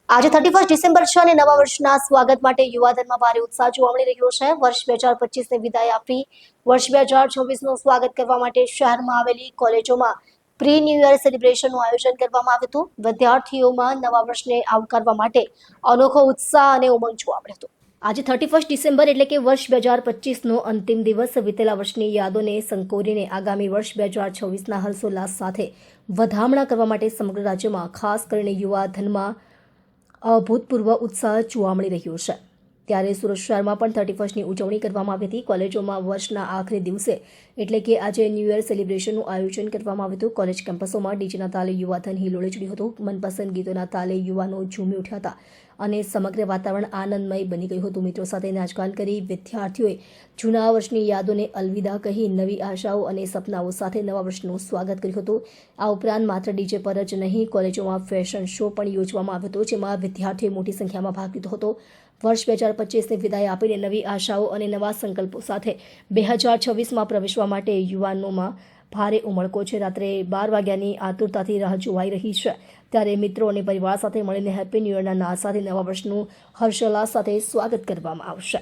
આજે 31 ડિસેમ્બર છે અને નવા વર્ષના સ્વાગત માટે યુવાધનમાં ભારે ઉત્સાહ જોવા મળી રહ્યો છે। વર્ષ 2025ને વિદાય આપી વર્ષ 2026નું સ્વાગત કરવા માટે શહેરમાં આવેલી કોલેજોમાં પ્રી ન્યૂ યર સેલિબ્રેશનનું આયોજન કરવામાં આવ્યું હતું। વિદ્યાર્થીઓમાં નવા વર્ષને આવકારવા માટે અનોખો ઉત્સાહ અને ઉમંગ જોવા મળ્યો હતો। આજે 31 ડિસેમ્બર એટલે કે વર્ષ 2025નો અંતિમ દિવસ વિતેલા વર્ષની યાદોને સંકોરીને આગામી વર્ષ 2026ના હર્ષોલ્લાસ સાથે વધામણા કરવા માટે સમગ્ર રાજ્યમાં ખાસ કરીને યુવાધનમાં અભૂતપૂર્વ ઉત્સાહ જોવા મળી રહ્યો છે। ત્યારે સુરત શહેરમાં પણ 31ની ઉજવણી કરવામાં આવી હતી। કોલેજોમાં વર્ષના આખરી દિવસે એટલે કે આજે ન્યૂ યર સેલિબ્રેશનનું આયોજન કરવામાં આવ્યું હતું। કોલેજ કેમ્પસોમાં ડીજેના તાલે યુવાધન હિલોળે ચડ્યું હતું। મનપસંદ ગીતોના તાલે યુવાનો ઝૂમી ઉઠ્યા હતા અને સમગ્ર વાતાવરણ આનંદમય બની ગયું હતું। મિત્રો સાથે નાચગાન કરી વિદ્યાર્થીઓએ જૂના વર્ષની યાદોને અલવિદા કહી નવી આશાઓ અને સપનાઓ સાથે નવા વર્ષનું સ્વાગત કર્યું હતું। આ ઉપરાંત માત્ર ડીજે પર જ નહીં, કોલેજોમાં ફેશન શો પણ યોજવામાં આવ્યો હતો, જેમાં વિદ્યાર્થીઓએ મોટી સંખ્યામાં ભાગ લીધો હતો। વર્ષ 2025ને વિદાય આપીને નવી આશાઓ અને નવા સંકલ્પો સાથે 2026માં પ્રવેશવા માટે યુવાનોમાં ભારે ઉમળકો છે। રાત્રે 12 વાગ્યાની આતુરતાથી રાહ જોવાઈ રહી છે। ત્યારે મિત્રો અને પરિવાર સાથે મળીને હેપી ન્યૂ યરના નાદ સાથે નવા વર્ષનું હર્ષોલ્લાસ સાથે સ્વાગત કરવામાં આવશે।